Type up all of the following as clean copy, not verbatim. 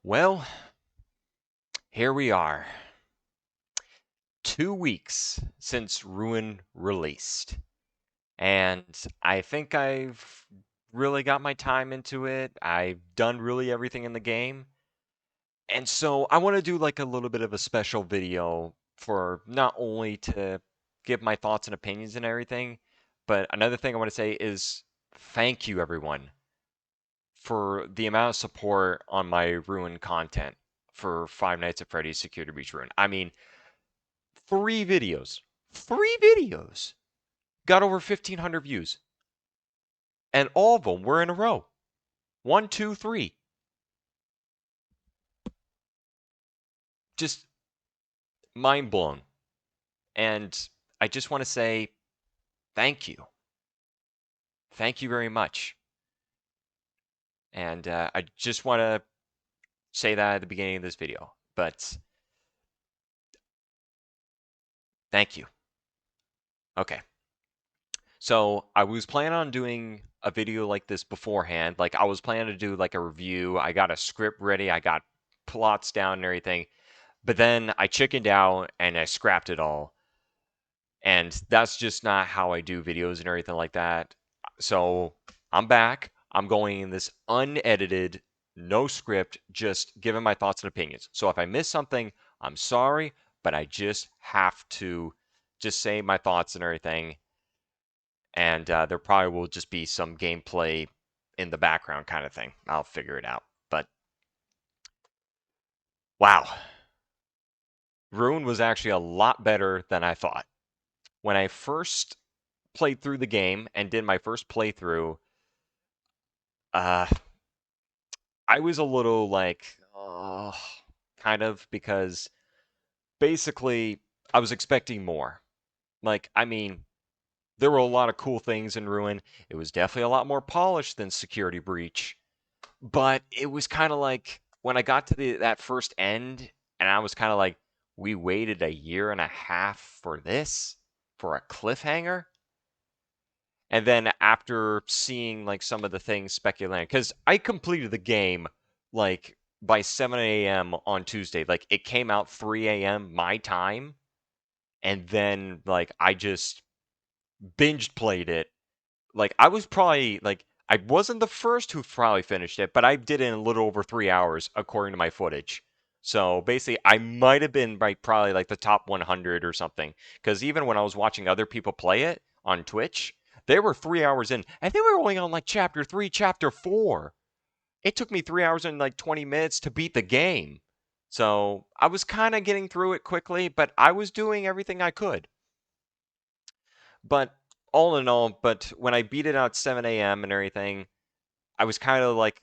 Well, here we are. 2 weeks since Ruin released. And I think I've really got my time into it. I've done really everything in the game. And so I want to do like a little bit of a special video for not only to give my thoughts and opinions and everything, but another thing I want to say is thank you, everyone, for the amount of support on my Ruin content for Five Nights at Freddy's Security Breach Ruin. I mean, three videos, three videos got over 1,500 views. And all of them were in a row. 1, 2, 3. Just mind blown. And I just want to say thank you. Thank you very much. And I just want to say that at the beginning of this video. But thank you. Okay. So I was planning on doing a video like this beforehand. Like I was planning to do like a review. I got a script ready. I got plots down and everything. But then I chickened out and I scrapped it all. And that's just not how I do videos and everything like that. So I'm back. I'm going in this unedited, no script, just giving my thoughts and opinions. So if I miss something, I'm sorry, but I just have to just say my thoughts and everything. And there probably will just be some gameplay in the background kind of thing. I'll figure it out. But wow, Ruin was actually a lot better than I thought. When I first played through the game and did my first playthrough, uh, I was a little like, kind of, because basically I was expecting more. Like, I mean, there were a lot of cool things in Ruin. It was definitely a lot more polished than Security Breach, but it was kind of like when I got to that first end, and I was kind of like, we waited a year and a half for this, for a cliffhanger. And then after seeing like some of the things speculating, because I completed the game like by 7 a.m. on Tuesday. Like it came out 3 a.m. my time. And then like I just binged played it. Like I was probably like I wasn't the first who probably finished it, but I did it in a little over 3 hours according to my footage. So basically, I might have been like probably like the top 100 or something. Because even when I was watching other people play it on Twitch, they were 3 hours in, and they were only on like chapter 3, chapter 4. It took me 3 hours and like 20 minutes to beat the game. So I was kind of getting through it quickly, but I was doing everything I could. But all in all, but when I beat it out at 7 a.m. and everything, I was kind of like,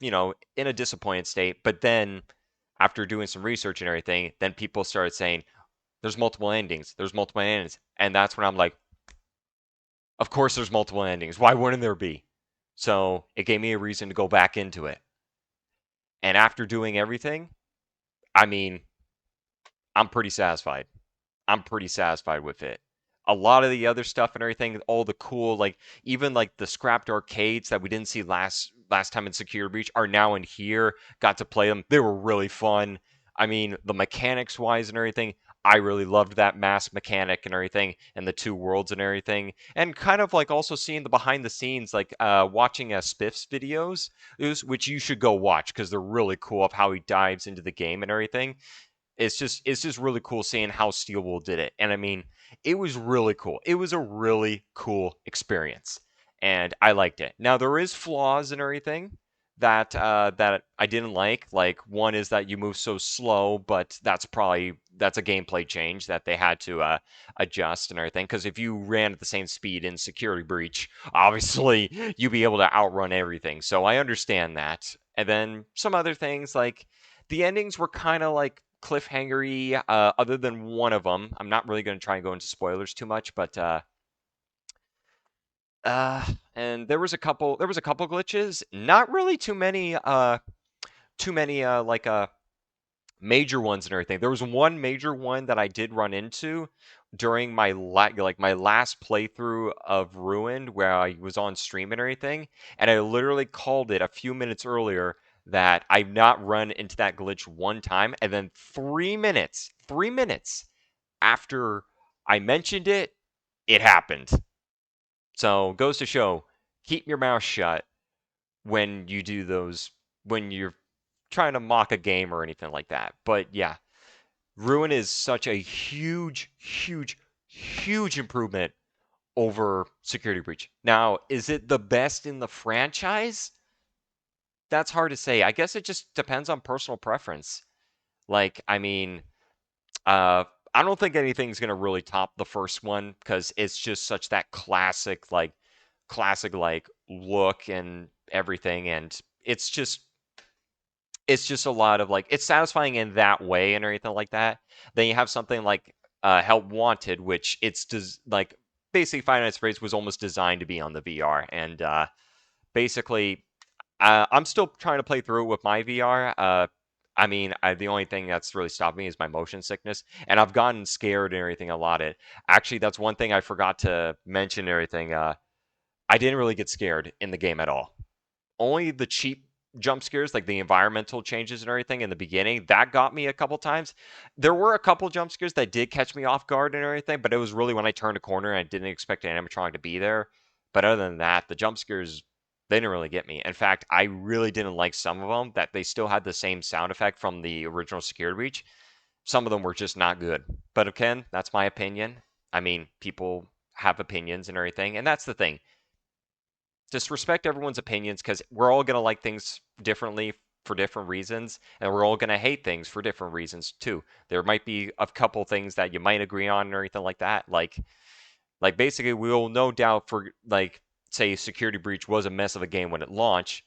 in a disappointed state. But then after doing some research and everything, then people started saying, there's multiple endings. There's multiple endings. And that's when I'm like, of course there's multiple endings. Why wouldn't there be? So it gave me a reason to go back into it. And after doing everything, I mean, I'm pretty satisfied. I'm pretty satisfied with it. A lot of the other stuff and everything, all the cool, like even like the scrapped arcades that we didn't see last time in Security Breach are now in here. Got to play them. They were really fun. I mean, the mechanics wise and everything, I really loved that mask mechanic and everything, and the two worlds and everything, and kind of like also seeing the behind the scenes, like watching Spiff's videos, which you should go watch because they're really cool of how he dives into the game and everything. It's just really cool seeing how Steelwool did it. And I mean, it was really cool. It was a really cool experience. And I liked it. Now there is flaws and everything that I didn't like. Like one is that you move so slow, but that's a gameplay change that they had to adjust and everything. Because if you ran at the same speed in Security Breach, obviously you'd be able to outrun everything. So I understand that. And then some other things like the endings were kind of like cliffhangery, other than one of them. I'm not really going to try and go into spoilers too much, but and there was a couple glitches. Not really too many like major ones and everything. There was one major one that I did run into during my last playthrough of Ruined, where I was on stream and everything, and I literally called it a few minutes earlier that I've not run into that glitch one time, and then 3 minutes after I mentioned it, it happened. So goes to show, keep your mouth shut when you do those, when you're trying to mock a game or anything like that. But yeah, Ruin is such a huge improvement over Security Breach. Now, is it the best in the franchise? That's hard to say. I guess it just depends on personal preference. Like, I mean, uh, I don't think anything's gonna really top the first one because it's just such that classic look and everything, and it's just a lot of like it's satisfying in that way and everything like that. Then you have something like Help Wanted, which like basically Five Nights at Freddy's was almost designed to be on the VR, and basically I'm still trying to play through it with my VR. I mean, the only thing that's really stopped me is my motion sickness, and I've gotten scared and everything a lot. Actually, that's one thing I forgot to mention and everything. I didn't really get scared in the game at all. Only the cheap jump scares, like the environmental changes and everything in the beginning, that got me a couple times. There were a couple jump scares that did catch me off guard and everything, but it was really when I turned a corner and I didn't expect an animatronic to be there. But other than that, the jump scares, they didn't really get me. In fact, I really didn't like some of them that they still had the same sound effect from the original Security Breach. Some of them were just not good. But again, that's my opinion. I mean, people have opinions and everything, and that's the thing. Just respect everyone's opinions because we're all going to like things differently for different reasons, and we're all going to hate things for different reasons too. There might be a couple things that you might agree on or anything like that. Like basically, we'll no doubt for like say Security Breach was a mess of a game when it launched,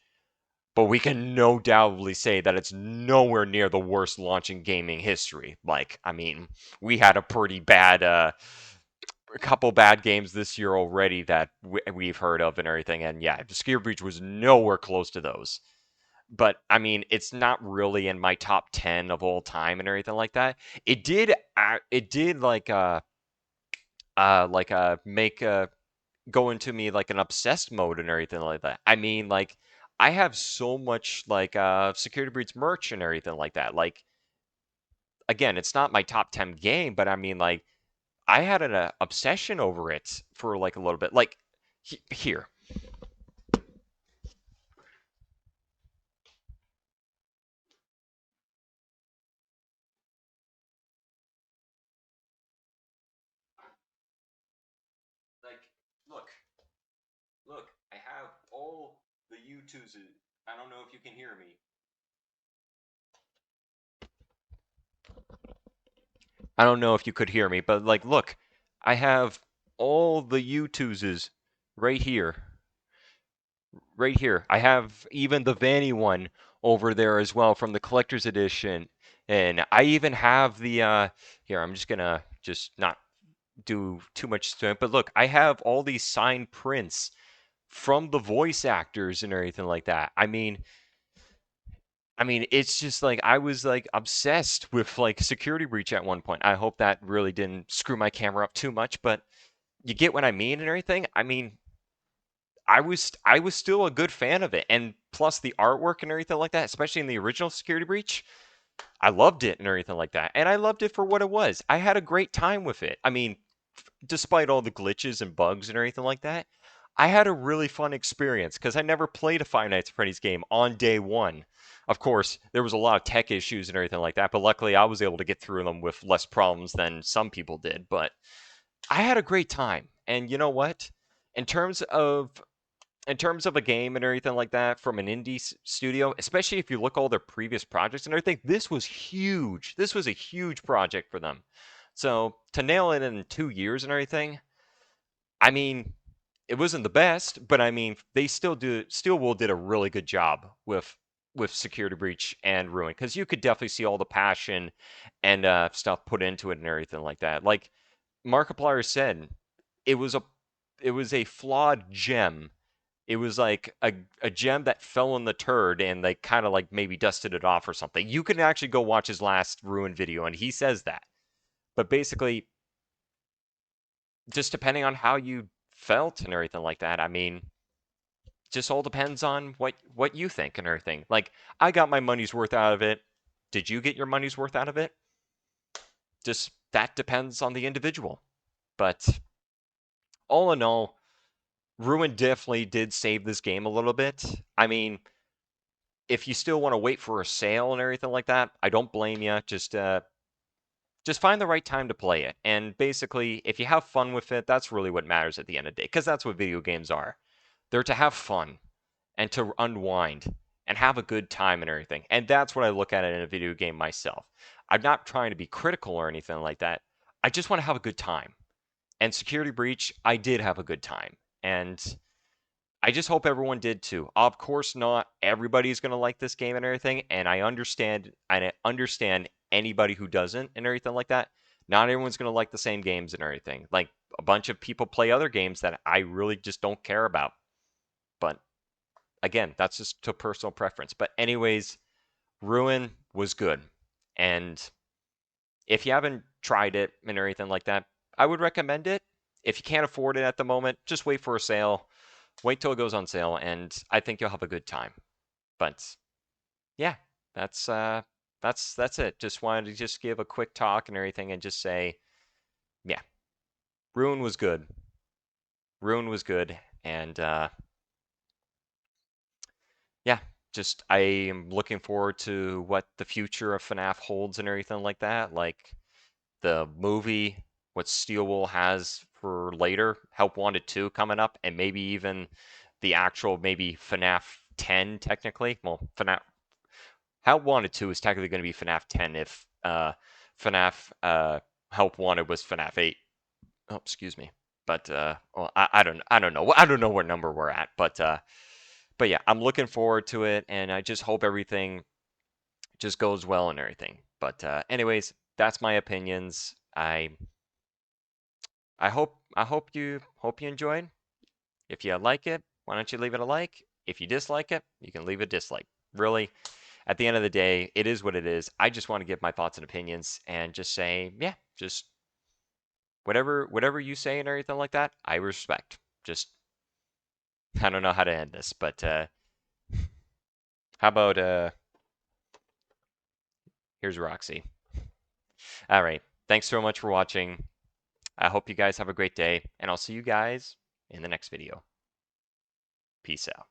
but we can no doubtly say that it's nowhere near the worst launch in gaming history. Like, I mean, we had a pretty bad a couple bad games this year already that we've heard of and everything. And yeah, Security Breach was nowhere close to those. But I mean, it's not really in my top 10 of all time and everything like that. It did make go into me like an obsessed mode and everything like that. I mean, like I have so much like Security Breach merch and everything like that. Like again, it's not my top 10 game, but I mean like I had an obsession over it for like a little bit. Like here, like look, look. I have all the U2s. I don't know if you can hear me. I don't know if you could hear me, but like, look, I have all the U2s right here, right here. I have even the Vanny one over there as well from the collector's edition, and I even have the here. I'm just gonna just not do too much to it, but look, I have all these signed prints from the voice actors and everything like that. I mean, it's just like I was like obsessed with like Security Breach at one point. I hope that really didn't screw my camera up too much, but you get what I mean and everything. I mean, I was still a good fan of it, and plus the artwork and everything like that, especially in the original Security Breach. I loved it and everything like that, and I loved it for what it was. I had a great time with it. I mean, despite all the glitches and bugs and everything like that, I had a really fun experience because I never played a Five Nights at Freddy's game on day one. Of course, there was a lot of tech issues and everything like that, but luckily I was able to get through them with less problems than some people did. But I had a great time, and you know what? In terms of in terms of a game and everything like that from an indie studio, especially if you look all their previous projects and everything, this was huge. This was a huge project for them. So to nail it in 2 years and everything, I mean, it wasn't the best, but I mean, they still will did a really good job with Security Breach and Ruin because you could definitely see all the passion and stuff put into it and everything like that. Like Markiplier said, it was a it was a flawed gem. It was like a gem that fell in the turd and they kind of like maybe dusted it off or something. You can actually go watch his last Ruin video and he says that. But basically, just depending on how you felt and everything like that, I mean, just all depends on what you think and everything. Like, I got my money's worth out of it. Did you get your money's worth out of it? Just that depends on the individual. But all in all, Ruin definitely did save this game a little bit. I mean, if you still want to wait for a sale and everything like that, I don't blame you. Just find the right time to play it. And basically, if you have fun with it, that's really what matters at the end of the day, because that's what video games are. They're to have fun and to unwind and have a good time and everything. And that's what I look at it in a video game myself. I'm not trying to be critical or anything like that. I just want to have a good time. And Security Breach, I did have a good time. And I just hope everyone did too. Of course, not everybody's going to like this game and everything, and I understand anybody who doesn't and everything like that. Not everyone's going to like the same games and everything. Like, a bunch of people play other games that I really just don't care about. But again, that's just to personal preference. But anyways, Ruin was good. And if you haven't tried it and everything like that, I would recommend it. If you can't afford it at the moment, just wait for a sale. Wait till it goes on sale, and I think you'll have a good time. But yeah, that's it. Just wanted to just give a quick talk and everything, and just say, yeah, Ruin was good. Ruin was good, and yeah, just I am looking forward to what the future of FNAF holds and everything like that. Like the movie, what Steelwool has for later, Help Wanted 2 coming up, and maybe even the actual maybe FNAF 10 technically. Well, FNAF Help Wanted 2 is technically going to be FNAF 10 if FNAF Help Wanted was FNAF 8. Oh, excuse me. But well, I don't know what number we're at, but yeah, I'm looking forward to it, and I just hope everything just goes well and everything. But anyways, that's my opinions. I hope you enjoyed. If you like it, why don't you leave it a like? If you dislike it, you can leave a dislike. Really, at the end of the day, it is what it is. I just want to give my thoughts and opinions and just say, yeah, just whatever you say and everything like that, I respect. Just I don't know how to end this, but how about here's Roxy. All right. Thanks so much for watching. I hope you guys have a great day, and I'll see you guys in the next video. Peace out.